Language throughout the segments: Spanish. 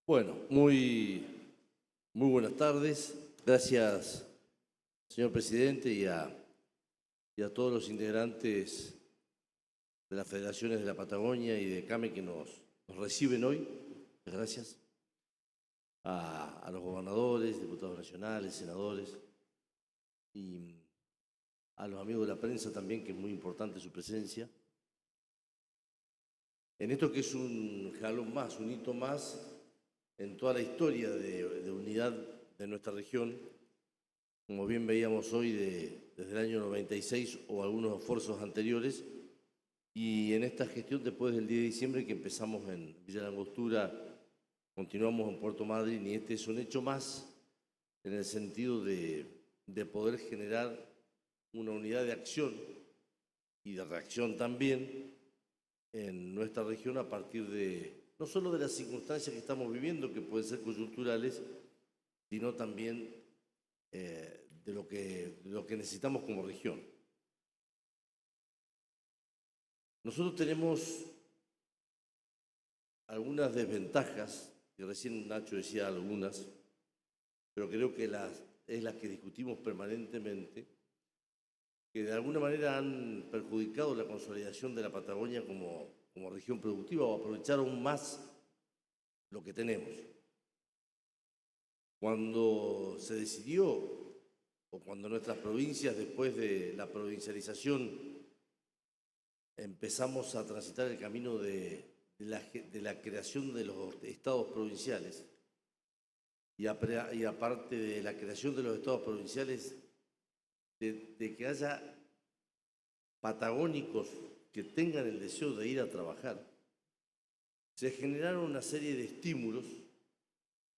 Bueno, muy buenas tardes. Gracias, señor presidente, y a todos los integrantes de las federaciones de la Patagonia y de CAME que nos reciben hoy. Muchas gracias. A los gobernadores, diputados nacionales, senadores y a los amigos de la prensa también, que es muy importante su presencia. En esto que es un jalón más, un hito más en toda la historia de unidad de nuestra región, como bien veíamos hoy desde el año 96 o algunos esfuerzos anteriores, y en esta gestión después del 10 de diciembre que empezamos en Villa La Angostura, continuamos en Puerto Madryn, y este es un hecho más en el sentido de poder generar una unidad de acción y de reacción también en nuestra región a partir no solo de las circunstancias que estamos viviendo, que pueden ser coyunturales, sino también de lo que necesitamos como región. Nosotros tenemos algunas desventajas, que recién Nacho decía algunas, pero creo que es las que discutimos permanentemente, que de alguna manera han perjudicado la consolidación de la Patagonia como región productiva o aprovechar aún más lo que tenemos. Cuando se decidió, o cuando nuestras provincias, después de la provincialización, empezamos a transitar el camino de la creación de los estados provinciales, y aparte de la creación de los estados provinciales, de que haya patagónicos que tengan el deseo de ir a trabajar, se generaron una serie de estímulos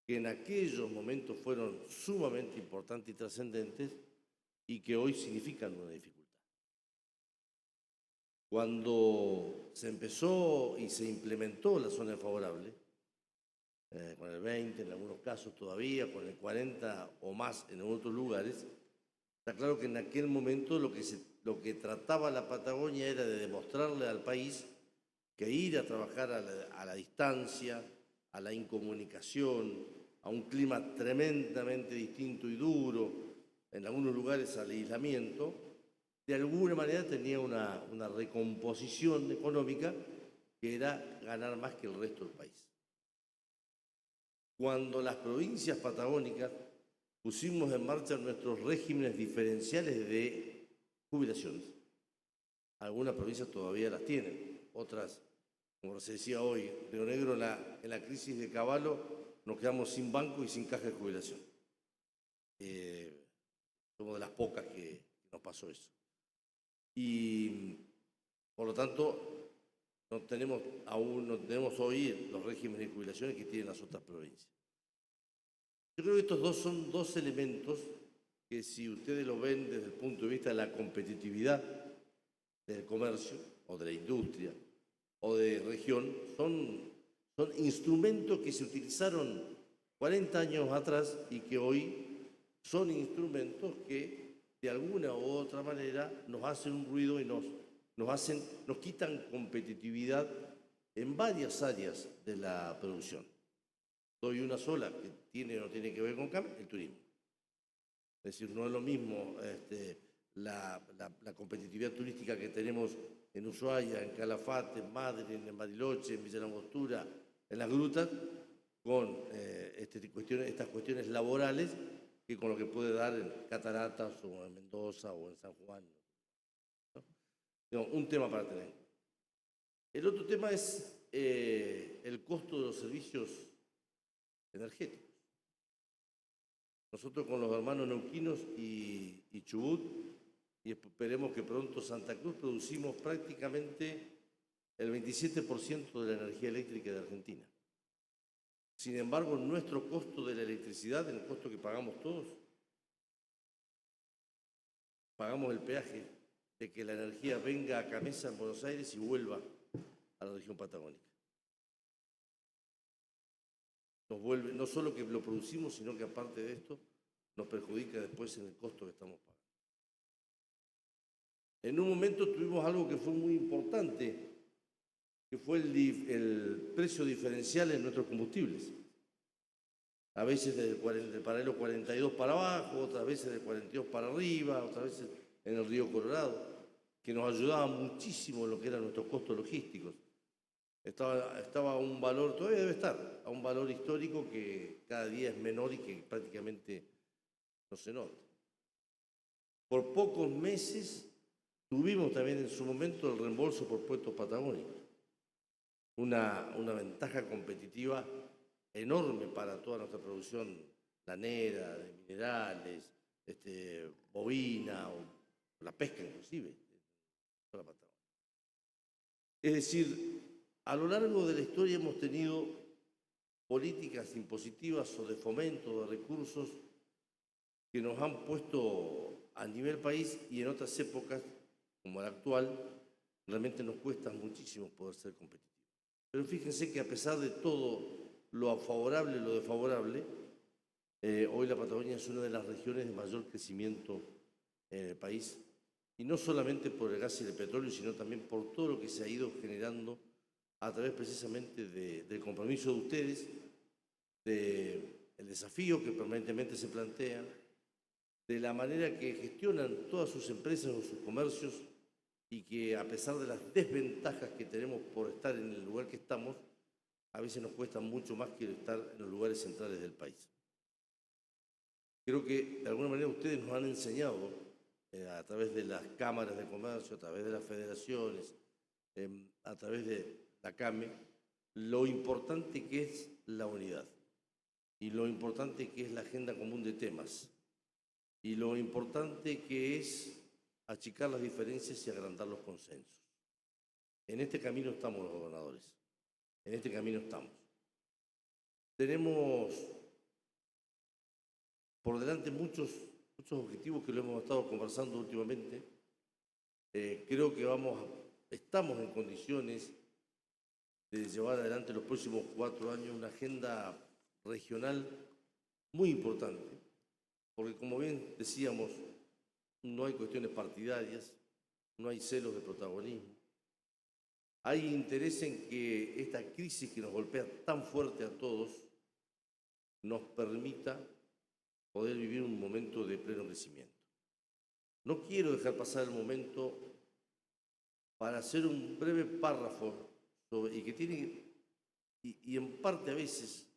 que en aquellos momentos fueron sumamente importantes y trascendentes y que hoy significan una dificultad. Cuando se empezó y se implementó la zona favorable, con el 20 en algunos casos todavía, con el 40 o más en otros lugares, está claro que en aquel momento lo que trataba la Patagonia era de demostrarle al país que ir a trabajar a la distancia, a la incomunicación, a un clima tremendamente distinto y duro, en algunos lugares al aislamiento, de alguna manera tenía una recomposición económica que era ganar más que el resto del país. Cuando las provincias patagónicas pusimos en marcha nuestros regímenes diferenciales de jubilaciones, algunas provincias todavía las tienen, otras, como se decía hoy, Río Negro, en la crisis de Caballo, nos quedamos sin banco y sin caja de jubilación. Somos de las pocas que nos pasó eso. Y por lo tanto, no tenemos hoy los regímenes de jubilaciones que tienen las otras provincias. Yo creo que estos son dos elementos que, si ustedes lo ven desde el punto de vista de la competitividad del comercio o de la industria o de región, son instrumentos que se utilizaron 40 años atrás y que hoy son instrumentos que de alguna u otra manera nos hacen un ruido y nos quitan competitividad en varias áreas de la producción. Doy una sola que tiene o no tiene que ver con CAM, el turismo. Es decir, no es lo mismo la competitividad turística que tenemos en Ushuaia, en Calafate, en Madryn, en Bariloche, en Villa La Angostura, en las grutas, con estas cuestiones laborales, que con lo que puede dar en Cataratas o en Mendoza o en San Juan, ¿no? No, un tema para tener. El otro tema es el costo de los servicios energéticos. Nosotros con los hermanos neuquinos y Chubut, y esperemos que pronto Santa Cruz, producimos prácticamente el 27% de la energía eléctrica de Argentina. Sin embargo, nuestro costo de la electricidad, el costo que pagamos todos, pagamos el peaje de que la energía venga a Camesa en Buenos Aires y vuelva a la región patagónica. Nos vuelve, no solo que lo producimos, sino que aparte de esto, nos perjudica después en el costo que estamos pagando. En un momento tuvimos algo que fue muy importante, que fue el precio diferencial en nuestros combustibles. a veces del paralelo 42 para abajo, otras veces del 42 para arriba, otras veces en el río Colorado, que nos ayudaba muchísimo en lo que eran nuestros costos logísticos. Estaba a un valor, todavía debe estar, a un valor histórico que cada día es menor y que prácticamente no se nota. Por pocos meses tuvimos también en su momento el reembolso por puertos patagónicos, una ventaja competitiva enorme para toda nuestra producción lanera, de minerales, bovina, o la pesca inclusive, toda la Patagonia. Es decir, a lo largo de la historia hemos tenido políticas impositivas o de fomento de recursos que nos han puesto a nivel país, y en otras épocas, como la actual, realmente nos cuesta muchísimo poder ser competitivos. Pero fíjense que a pesar de todo lo favorable y lo desfavorable, hoy la Patagonia es una de las regiones de mayor crecimiento en el país, y no solamente por el gas y el petróleo, sino también por todo lo que se ha ido generando a través precisamente del compromiso de ustedes, del desafío que permanentemente se plantea, de la manera que gestionan todas sus empresas o sus comercios, y que a pesar de las desventajas que tenemos por estar en el lugar que estamos, a veces nos cuesta mucho más que estar en los lugares centrales del país. Creo que de alguna manera ustedes nos han enseñado, a través de las cámaras de comercio, a través de las federaciones, a través de la CAME, lo importante que es la unidad, y lo importante que es la agenda común de temas, y lo importante que es achicar las diferencias y agrandar los consensos. En este camino estamos los gobernadores, en este camino estamos. Tenemos por delante muchos objetivos que lo hemos estado conversando últimamente. Creo que estamos en condiciones de llevar adelante los próximos 4 años una agenda regional muy importante, porque como bien decíamos, no hay cuestiones partidarias, no hay celos de protagonismo. Hay interés en que esta crisis que nos golpea tan fuerte a todos nos permita poder vivir un momento de pleno crecimiento. No quiero dejar pasar el momento para hacer un breve párrafo y que tiene, y en parte a veces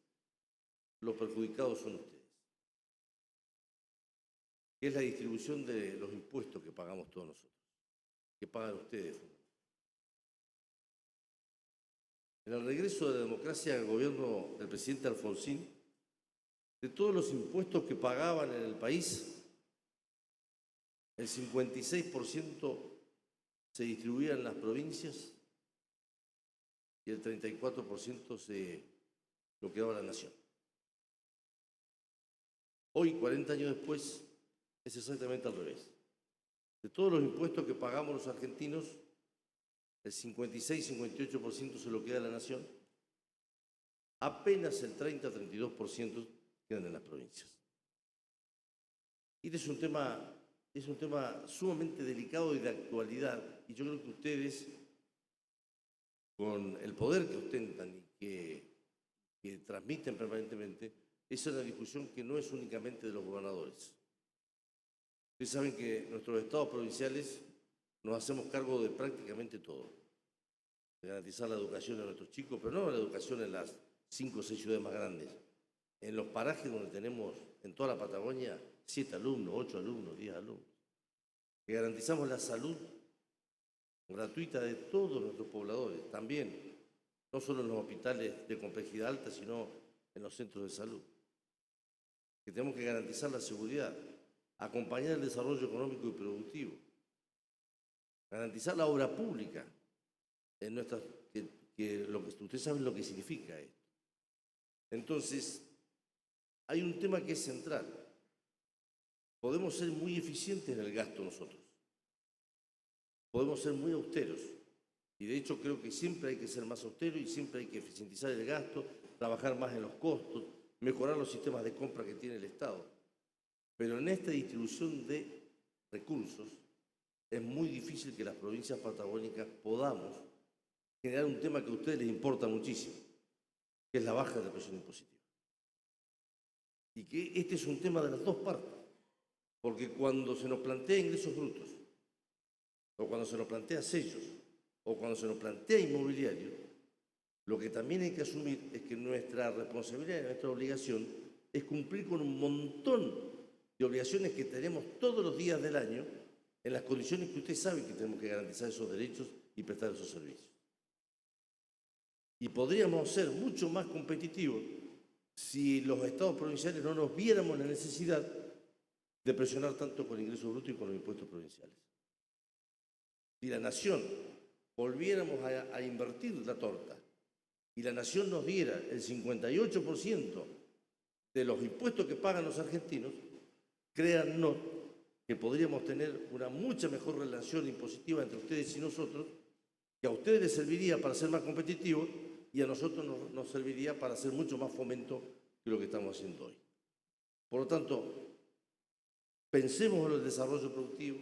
los perjudicados son ustedes, que es la distribución de los impuestos que pagamos todos nosotros, que pagan ustedes. En el regreso de la democracia al gobierno del presidente Alfonsín, de todos los impuestos que pagaban en el país, el 56% se distribuía en las provincias y el 34% se lo quedaba la nación. Hoy, 40 años después, es exactamente al revés. De todos los impuestos que pagamos los argentinos, el 56-58% se lo queda la nación, apenas el 30-32% quedan en las provincias. Y este es un tema sumamente delicado y de actualidad, y yo creo que ustedes, con el poder que ostentan y que transmiten permanentemente, esa es una discusión que no es únicamente de los gobernadores. Ustedes saben que nuestros estados provinciales nos hacemos cargo de prácticamente todo, de garantizar la educación de nuestros chicos, pero no la educación en las 5 o 6 ciudades más grandes, en los parajes donde tenemos en toda la Patagonia 7 alumnos, 8 alumnos, 10 alumnos, que garantizamos la salud gratuita de todos nuestros pobladores, también, no solo en los hospitales de complejidad alta, sino en los centros de salud, que tenemos que garantizar la seguridad, acompañar el desarrollo económico y productivo, garantizar la obra pública, ustedes saben lo que significa esto. Entonces, hay un tema que es central. Podemos ser muy eficientes en el gasto nosotros, podemos ser muy austeros, y de hecho creo que siempre hay que ser más austero y siempre hay que eficientizar el gasto, trabajar más en los costos, mejorar los sistemas de compra que tiene el Estado. Pero en esta distribución de recursos es muy difícil que las provincias patagónicas podamos generar un tema que a ustedes les importa muchísimo, que es la baja de la presión impositiva. y que este es un tema de las dos partes, porque cuando se nos plantea ingresos brutos, o cuando se nos plantea sellos, o cuando se nos plantea inmobiliario, lo que también hay que asumir es que nuestra responsabilidad y nuestra obligación es cumplir con un montón de obligaciones que tenemos todos los días del año en las condiciones que usted sabe que tenemos que garantizar esos derechos y prestar esos servicios. Y podríamos ser mucho más competitivos si los estados provinciales no nos viéramos la necesidad de presionar tanto con el ingreso bruto y con los impuestos provinciales. Si la nación volviéramos a invertir la torta y la nación nos diera el 58% de los impuestos que pagan los argentinos, créannos que podríamos tener una mucha mejor relación impositiva entre ustedes y nosotros, que a ustedes les serviría para ser más competitivos y a nosotros nos serviría para hacer mucho más fomento que lo que estamos haciendo hoy. Por lo tanto, pensemos en el desarrollo productivo,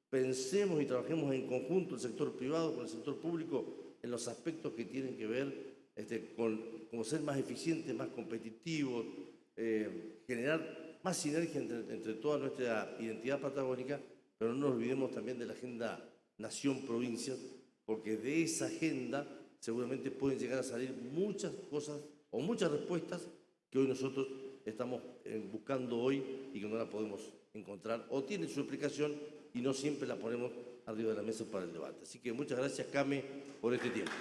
pensemos y trabajemos en conjunto el sector privado con el sector público en los aspectos que tienen que ver con ser más eficientes, más competitivos, generar más sinergia entre toda nuestra identidad patagónica, pero no nos olvidemos también de la agenda nación-provincia, porque de esa agenda seguramente pueden llegar a salir muchas cosas o muchas respuestas que hoy nosotros estamos buscando hoy y que no la podemos encontrar o tiene su explicación y no siempre la ponemos arriba de la mesa para el debate. Así que muchas gracias, Came, por este tiempo.